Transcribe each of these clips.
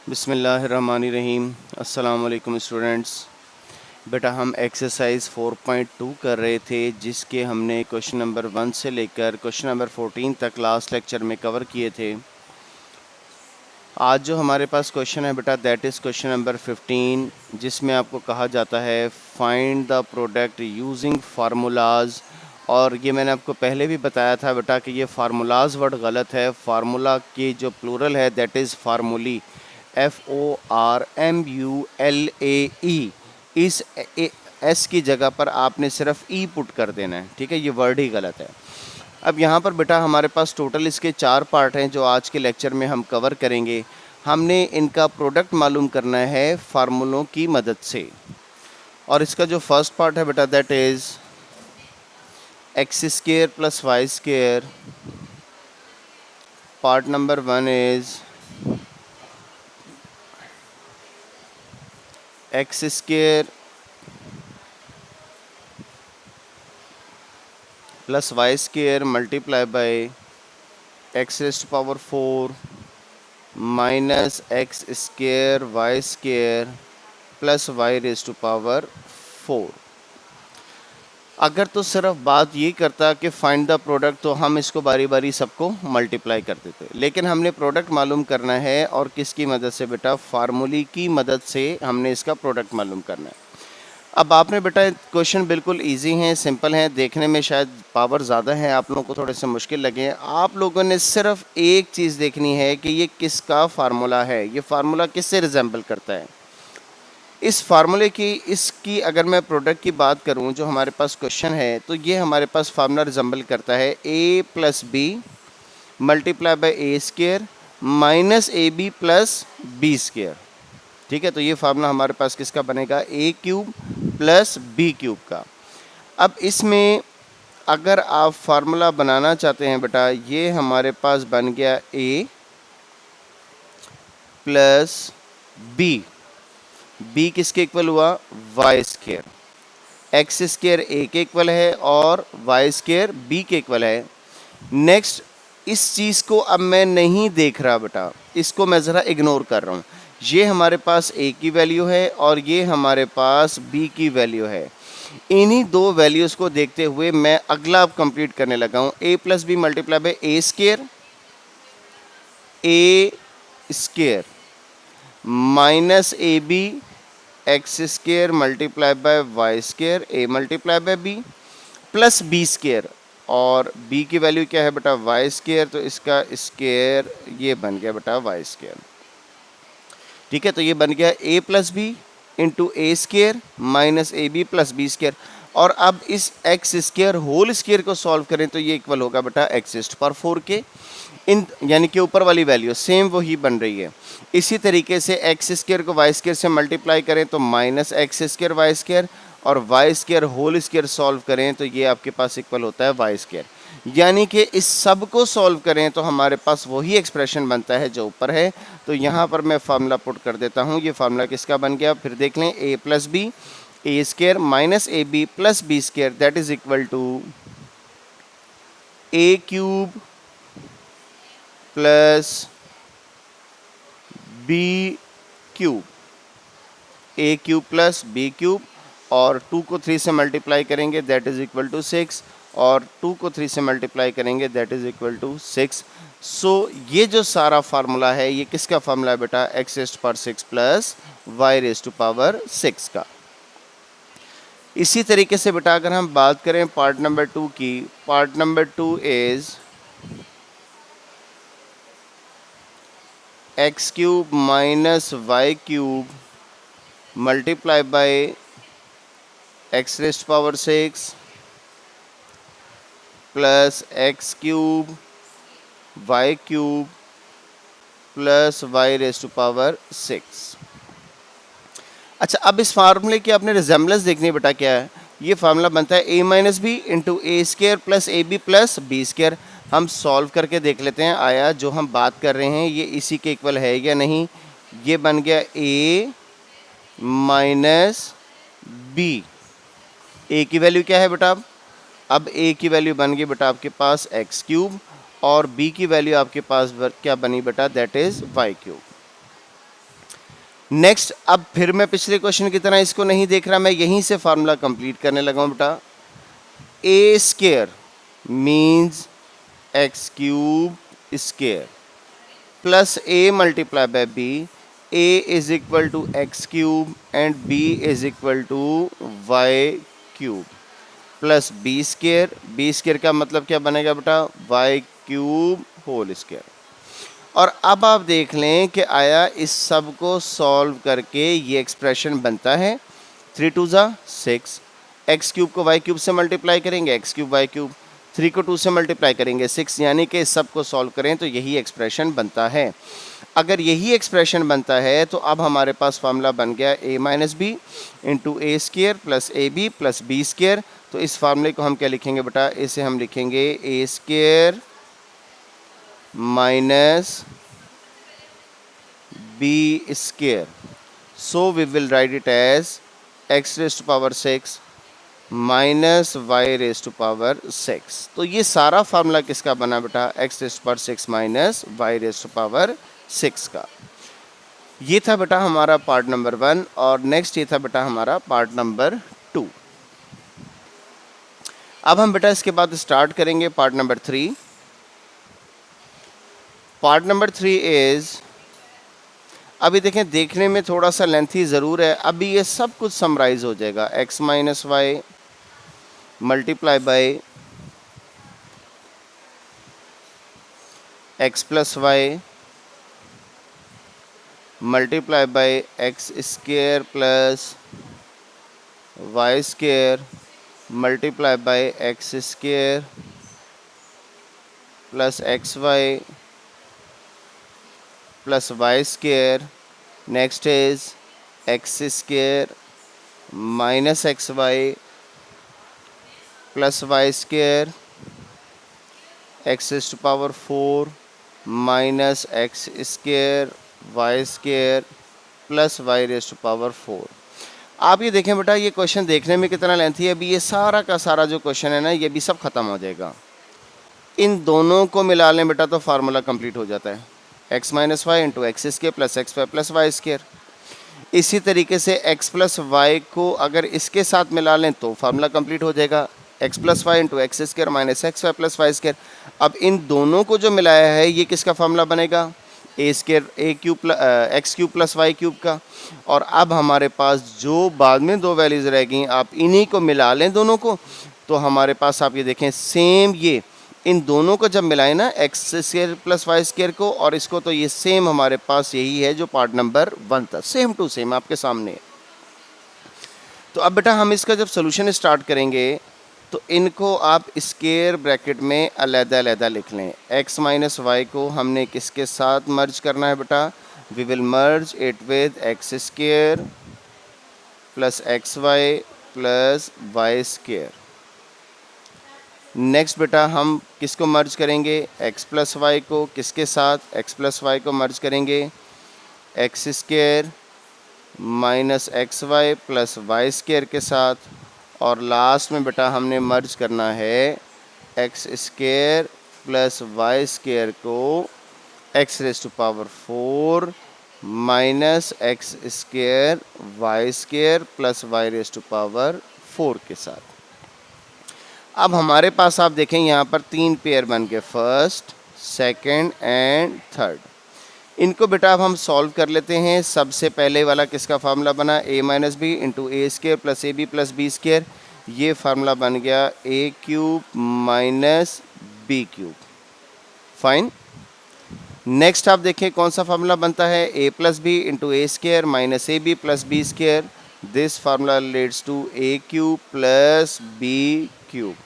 बिस्मिल्लाहिर्रहमानिर्रहीम। अस्सलाम वालेकुम स्टूडेंट्स। बेटा हम एक्सरसाइज 4.2 कर रहे थे जिसके हमने क्वेश्चन नंबर 1 से लेकर क्वेश्चन नंबर 14 तक लास्ट लेक्चर में कवर किए थे। आज जो हमारे पास क्वेश्चन है बेटा दैट इज़ क्वेश्चन नंबर 15, जिसमें आपको कहा जाता है find the product using formulas. और ये मैंने आपको पहले भी बताया था बेटा कि ये फार्मूलाज वर्ड गलत है। फार्मूला की जो प्लूरल है दैट इज़ फार्मूली, FORMULAE। इस एस की जगह पर आपने सिर्फ ई पुट कर देना है, ठीक है। ये वर्ड ही गलत है। अब यहाँ पर बेटा हमारे पास टोटल इसके 4 पार्ट हैं जो आज के लेक्चर में हम कवर करेंगे। हमने इनका प्रोडक्ट मालूम करना है फार्मूलों की मदद से। और इसका जो फर्स्ट पार्ट है बेटा that is x² + y²। Part number 1 is x² + y² multiply by x⁴ minus x² y² + y⁴। अगर तो सिर्फ बात ये करता कि फाइंड द प्रोडक्ट तो हम इसको बारी बारी सबको मल्टीप्लाई कर देते, लेकिन हमने प्रोडक्ट मालूम करना है। और किसकी मदद से बेटा? फार्मूली की मदद से हमने इसका प्रोडक्ट मालूम करना है। अब आपने बेटा क्वेश्चन बिल्कुल इजी हैं, सिंपल हैं, देखने में शायद पावर ज़्यादा है, आप लोगों को थोड़े से मुश्किल लगे। आप लोगों ने सिर्फ एक चीज़ देखनी है कि ये किसका फार्मूला है, ये फार्मूला किससे रिजेंबल करता है। इस फार्मूले की इसकी अगर मैं प्रोडक्ट की बात करूं जो हमारे पास क्वेश्चन है, तो ये हमारे पास फार्मूला रिजेंबल करता है a + b multiply by a² minus ab + b²। ठीक है, तो ये फार्मूला हमारे पास किसका बनेगा? a³ + b³ का। अब इसमें अगर आप फार्मूला बनाना चाहते हैं बेटा, ये हमारे पास बन गया a + b। b किसके इक्वल हुआ? y²। x² a के इक्वल है और y² b के इक्वल है। नेक्स्ट, इस चीज़ को अब मैं नहीं देख रहा बेटा, इसको मैं ज़रा इग्नोर कर रहा हूँ। ये हमारे पास a की वैल्यू है और ये हमारे पास b की वैल्यू है। इन्हीं दो वैल्यूज़ को देखते हुए मैं अगला अब कंप्लीट करने लगा हूँ। a + b multiply by a² minus ab x² multiply by y² a multiply by b plus b²। और b की वैल्यू क्या है बेटा? y², तो इसका स्क्वायर ये बन गया बेटा y²। ठीक है, तो ये बन गया a + b into a² minus ab + b²। और अब इस x² होल स्क्वायर को सॉल्व करें तो ये इक्वल होगा बेटा x⁴ के। इन यानी कि ऊपर वाली वैल्यू सेम वही बन रही है। इसी तरीके से x² को y² से मल्टीप्लाई करें तो माइनस x² y² और y² होल स्क्वायर सॉल्व करें तो ये आपके पास इक्वल होता है y²। यानी कि इस सब को सॉल्व करें तो हमारे पास वही एक्सप्रेशन बनता है जो ऊपर है। तो यहाँ पर मैं फार्मूला पुट कर देता हूँ। ये फार्मूला किसका बन गया? फिर देख लें, a + b a² minus ab + b² that is equal to a³ + b³ a³ + b³ और 2 को 3 से मल्टीप्लाई करेंगे दैट इज इक्वल टू 6 और 2 को 3 से मल्टीप्लाई करेंगे दैट इज इक्वल टू 6। सो ये जो सारा फार्मूला है ये किसका फार्मूला है बेटा? x⁶ + y⁴ का। इसी तरीके से बेटा अगर हम बात करें पार्ट नंबर 2 की, part number 2 is x³ minus y³ multiply by x⁶ plus x³ y³ plus y⁶। अच्छा, अब इस फार्मूले की आपने रिजेंबलेंस देखनी है बेटा। क्या है ये फार्मूला? बनता है a - b into a² + ab + b²। हम सॉल्व करके देख लेते हैं आया जो हम बात कर रहे हैं ये इसी के इक्वल है या नहीं। ये बन गया a - b। a की वैल्यू क्या है बेटा? अब a की वैल्यू बन गई बेटा आपके पास x³ और b की वैल्यू आपके पास क्या बनी बेटा? That is y³। नेक्स्ट, अब फिर मैं पिछले क्वेश्चन की तरह इसको नहीं देख रहा, मैं यहीं से फार्मूला कंप्लीट करने लगा हूं बेटा। A square means X cube square plus A multiply by B, A is equal to X cube and B is equal to Y cube plus B square का मतलब क्या बनेगा बेटा, वाई क्यूब होल स्क्वायर। और अब आप देख लें कि आया इस सब को सॉल्व करके ये एक्सप्रेशन बनता है 3 2 ज़ा 6, एक्स क्यूब को वाई क्यूब से मल्टीप्लाई करेंगे एक्स क्यूब वाई क्यूब, 3 को 2 से मल्टीप्लाई करेंगे 6, यानी कि इस सब को सॉल्व करें तो यही एक्सप्रेशन बनता है। अगर यही एक्सप्रेशन बनता है तो अब हमारे पास फार्मूला बन गया a minus b into a square plus a B plus b square. तो इस फार्मूले को हम क्या लिखेंगे बेटा, इसे हम लिखेंगे A square minus B square. So we will write it as X raise to power 6 minus Y raise to power 6। तो ये सारा फार्मूला किसका बना बेटा, X raise to power 6 minus Y raise to power 6 का। ये था बेटा हमारा पार्ट नंबर 1 और नेक्स्ट ये था बेटा हमारा पार्ट नंबर 2। अब हम बेटा इसके बाद स्टार्ट करेंगे part number 3। Part number 3 is, अभी देखें देखने में थोड़ा सा लेंथी ज़रूर है, अभी ये सब कुछ समराइज हो जाएगा। x minus y multiply by x plus y multiply by x square plus y square multiply by x square plus x y plus y square. Next is x square minus x y plus y square x raise to power 4 minus x square y square plus Y raise to power 4। आप ये देखें बेटा, ये question देखने में कितना lengthy है। अभी ये सारा का सारा जो क्वेश्चन है ना, ये भी सब खत्म हो जाएगा। इन दोनों को मिला लें बेटा तो फार्मूला कंप्लीट हो जाता है, x minus y into x square plus x y plus y square. इसी तरीके से एक्स प्लस वाई को अगर इसके साथ मिला लें तो फार्मूला कंप्लीट हो जाएगा, x plus y into x square minus x y plus y square. अब इन दोनों को जो मिलाया है ये किसका फार्मूला बनेगा, A square A cube X cube plus Y cube का। और अब हमारे पास जो बाद में दो वैल्यूज़ रह गई, आप इन्हीं को मिला लें दोनों को, तो हमारे पास आप ये देखें सेम ये इन दोनों को जब मिलाएं ना, x square plus y square को और इसको, तो ये सेम हमारे पास यही है जो पार्ट नंबर 1 था, सेम टू सेम आपके सामने। तो अब बेटा हम इसका जब सोल्यूशन स्टार्ट करेंगे तो इनको आप स्क्वायर ब्रैकेट में अलग-अलग लिख लें। एक्स माइनस वाई को हमने किसके साथ मर्ज करना है बेटा, we will merge it with x square plus x y plus Y square. Next बेटा हम किसको मर्ज करेंगे, एक्स प्लस वाई को किसके साथ, एक्स प्लस वाई को मर्ज करेंगे x square minus x y plus Y square के साथ। और लास्ट में बेटा हमने मर्ज करना है X square plus Y square को X raise to power 4 minus X square Y square plus Y raise to power 4 के साथ। अब हमारे पास आप देखें यहाँ पर 3 पेयर बन गए, फर्स्ट सेकंड एंड थर्ड। इनको बेटा अब हम सॉल्व कर लेते हैं। सबसे पहले वाला किसका फार्मूला बना, a minus b into a square plus a B plus b square. ये फार्मूला बन गया a cube minus B cube, fine. Next आप देखें कौन सा फार्मूला बनता है, a plus B into a square minus A B plus b square. This formula relates to a cube plus B cube.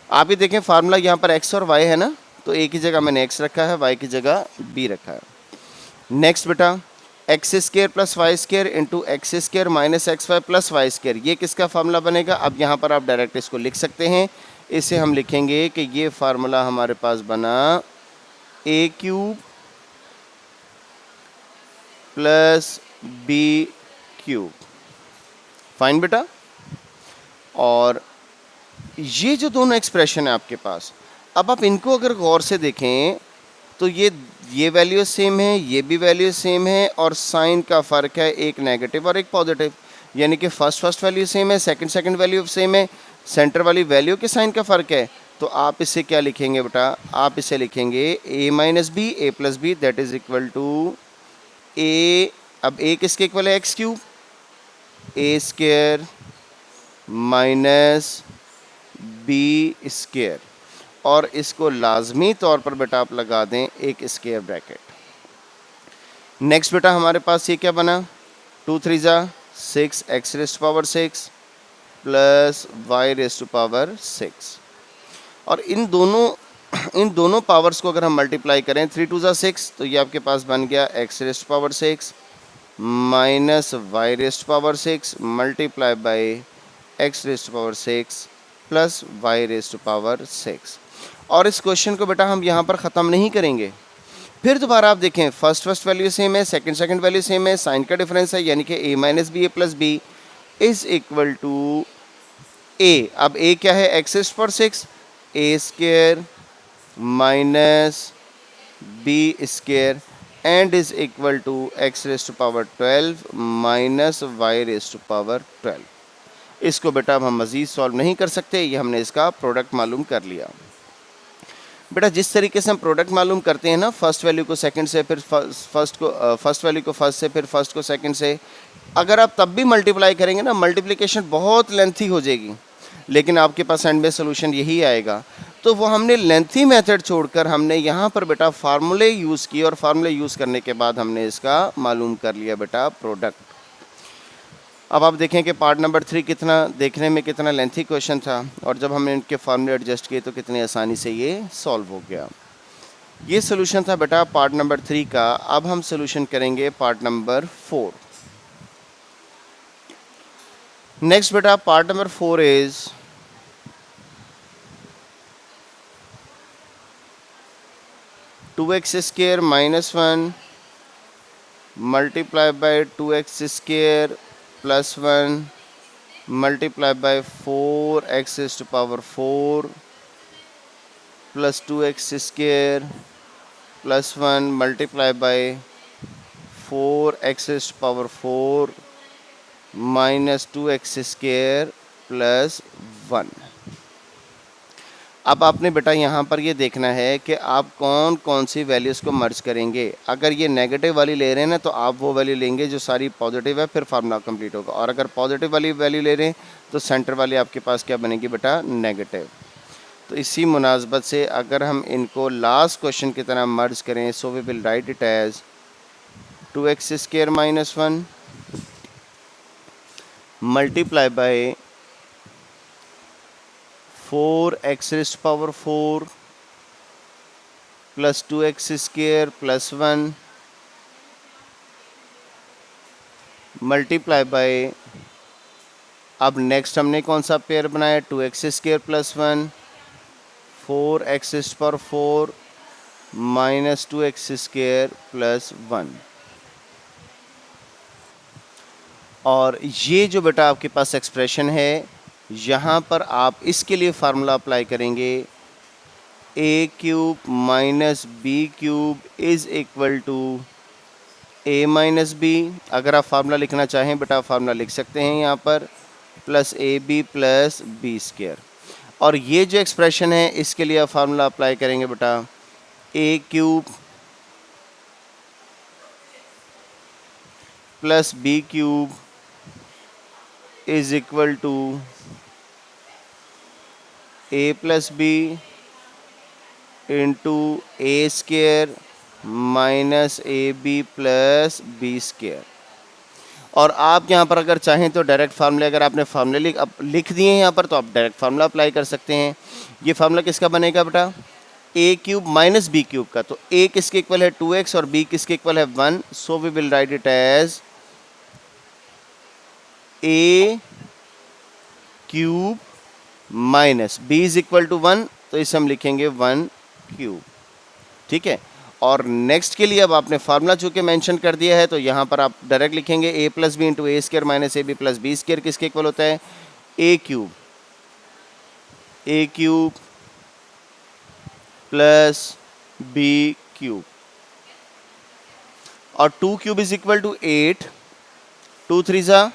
आप ये देखें फार्मूला यहाँ पर x और y है ना, तो a की जगह मैंने x रखा है, y की जगह b रखा है। नेक्स्ट बेटा x square plus y square into x square minus x y plus y square, ये किसका फार्मूला बनेगा। अब यहाँ पर आप डायरेक्ट इसको लिख सकते हैं, इसे हम लिखेंगे कि ये फार्मूला हमारे पास बना A cube plus B cube, fine बेटा। और ये जो दोनों एक्सप्रेशन है आपके पास, अब आप इनको अगर गौर से देखें तो ये ये वैल्यू सेम है, ये भी वैल्यू सेम है, और साइन का फ़र्क है, एक नेगेटिव और एक पॉजिटिव। यानी कि फर्स्ट वैल्यू सेम है, सेकंड वैल्यू सेम है, सेंटर वाली वैल्यू के साइन का फ़र्क है। तो आप इसे क्या लिखेंगे बेटा, आप इसे लिखेंगे a minus B A plus B that is equal to A. अब ए किसके इक्वल है, X cube, A square minus B square, और इसको लाजमी तौर पर बेटा आप लगा दें एक स्क्वायर ब्रैकेट। नेक्स्ट बेटा हमारे पास ये क्या बना, 2 3 जा 6 x raised power 6 plus y raised power 6। और इन दोनों पावर्स को अगर हम मल्टीप्लाई करें, 3 2 जा 6, तो ये आपके पास बन गया x raised power 6 minus y raised power 6 multiply by x raised power 6 plus y raised power 6। और इस क्वेश्चन को बेटा हम यहाँ पर ख़त्म नहीं करेंगे, फिर दोबारा आप देखें, फर्स्ट वैल्यू सेम है, सेकंड वैल्यू सेम है, साइन का डिफरेंस है, यानी कि a minus B A plus b is equal to a। अब a क्या है, x raised power 6 a square minus B square and is equal to x raised power 12 minus y raised power 12। इसको बेटा अब हम मज़ीद सॉल्व नहीं कर सकते, ये हमने इसका प्रोडक्ट मालूम कर लिया। बेटा जिस तरीके से हम प्रोडक्ट मालूम करते हैं ना, फर्स्ट वैल्यू को सेकंड से, फिर फर्स्ट वैल्यू को फर्स्ट से, फिर फर्स्ट को सेकंड से, अगर आप तब भी मल्टीप्लाई करेंगे ना, मल्टीप्लिकेशन बहुत लेंथी हो जाएगी, लेकिन आपके पास एंड में सोल्यूशन यही आएगा। तो वो हमने लेंथी मेथड छोड़कर हमने यहाँ पर बेटा फार्मूले यूज़ किए, और फार्मूले यूज़ करने के बाद हमने इसका मालूम कर लिया बेटा प्रोडक्ट। अब आप देखें कि पार्ट नंबर 3 कितना देखने में कितना लेंथी क्वेश्चन था, और जब हमने इनके फार्मूले एडजस्ट किए तो कितनी आसानी से ये सॉल्व हो गया। ये सोल्यूशन था बेटा पार्ट नंबर 3 का। अब हम सोल्यूशन करेंगे पार्ट नंबर 4। नेक्स्ट बेटा part number 4 is two x square minus 1 multiply by 2x square plus 1 multiply by 4x raised to power 4 plus 2x square plus 1 multiply by 4x raised to power 4 minus 2x square plus 1। अब आपने बेटा यहाँ पर ये देखना है कि आप कौन कौन सी वैल्यूज़ को मर्ज करेंगे। अगर ये नेगेटिव वाली ले रहे हैं ना, तो आप वो वैल्यू लेंगे जो सारी पॉजिटिव है, फिर फार्मूला कंप्लीट होगा। और अगर पॉजिटिव वाली वैल्यू ले रहे हैं तो सेंटर वाली आपके पास क्या बनेगी बेटा, नेगेटिव। तो इसी मुनासबत से अगर हम इनको लास्ट क्वेश्चन की तरह मर्ज करें, so we will write it as 2x square minus 1 multiply by 4x raised power 4 plus 2x square plus 1 multiply by, अब नेक्स्ट हमने कौन सा पेयर बनाया, 2x square plus 1 4x raised power 4 minus 2x square plus 1। और ये जो बेटा आपके पास एक्सप्रेशन है, यहाँ पर आप इसके लिए फार्मूला अप्लाई करेंगे, A cube minus B cube is equal to A minus B. अगर आप फार्मूला लिखना चाहें बेटा फार्मूला लिख सकते हैं यहाँ पर, plus a B plus B square. और ये जो एक्सप्रेशन है इसके लिए आप फार्मूला अप्लाई करेंगे बेटा, A cube plus B cube is equal to A plus B into A square minus A B plus B square. और आप यहाँ पर अगर चाहें तो डायरेक्ट फार्मूले, अगर आपने फार्मूले लिख दिए हैं यहाँ पर, तो आप डायरेक्ट फार्मूला अप्लाई कर सकते हैं। ये फार्मूला किसका बनेगा बेटा, A cube minus B cube का। तो ए किसके इक्वल है 2x और बी किसके इक्वल है 1, so we will write it as a cube minus b is equal to 1, तो इसे हम लिखेंगे 1 क्यूब। ठीक है। और नेक्स्ट के लिए अब आपने फार्मूला चूँकि मेंशन कर दिया है, तो यहाँ पर आप डायरेक्ट लिखेंगे A plus B into A square minus A B plus B square किसके इक्वल होता है, A cube plus B cube और 2 क्यूब इज इक्वल टू 8, 2 3 ज़ा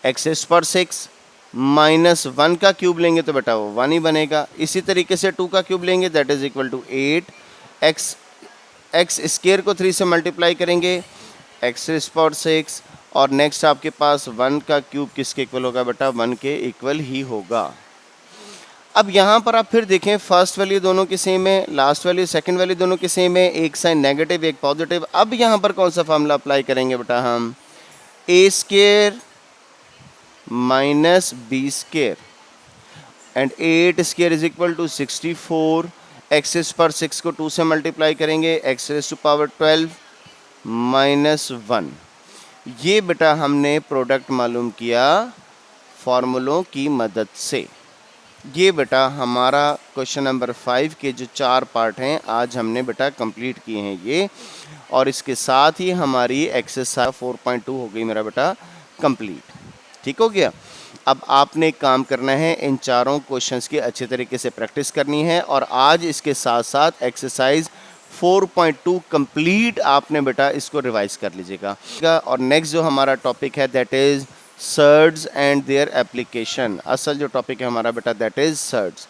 x⁴ माइनस 1 का क्यूब लेंगे तो बेटा वो 1 ही बनेगा। इसी तरीके से 2 का क्यूब लेंगे that is equal to 8, x square को 3 से मल्टीप्लाई करेंगे x⁴, और नेक्स्ट आपके पास 1 का क्यूब किसके इक्वल होगा बेटा, 1 के इक्वल ही होगा। अब यहाँ पर आप फिर देखें, फर्स्ट वैल्यू दोनों की सेम है, लास्ट वैल्यू सेकंड वैल्यू दोनों की सेम है, एक साइन नेगेटिव एक पॉजिटिव। अब यहाँ पर कौन सा फॉर्मूला अप्लाई करेंगे बेटा, हम a² माइनस b² and 8² is equal to 64, x⁴ को 2 से मल्टीप्लाई करेंगे x⁴ माइनस 1। ये बेटा हमने प्रोडक्ट मालूम किया फॉर्मूलों की मदद से। ये बेटा हमारा क्वेश्चन नंबर 5 के जो 4 पार्ट हैं आज हमने बेटा कंप्लीट किए हैं ये, और इसके साथ ही हमारी एक्सरसाइज 4.2 हो गई मेरा बेटा कंप्लीट। ठीक हो गया। अब आपने एक काम करना है, इन चारों क्वेश्चंस की अच्छे तरीके से प्रैक्टिस करनी है, और आज इसके साथ साथ एक्सरसाइज 4.2 कंप्लीट आपने बेटा इसको रिवाइज कर लीजिएगा। और नेक्स्ट जो हमारा टॉपिक है that is surds and their application. असल जो टॉपिक है हमारा बेटा दैट इज़ सर्ड्स।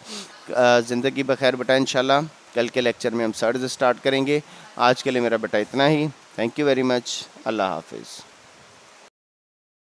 ज़िंदगी बखैर बेटा, इंशाल्लाह कल के लेक्चर में हम सर्ड्स स्टार्ट करेंगे। आज के लिए मेरा बेटा इतना ही। Thank you very much. अल्लाह हाफिज़।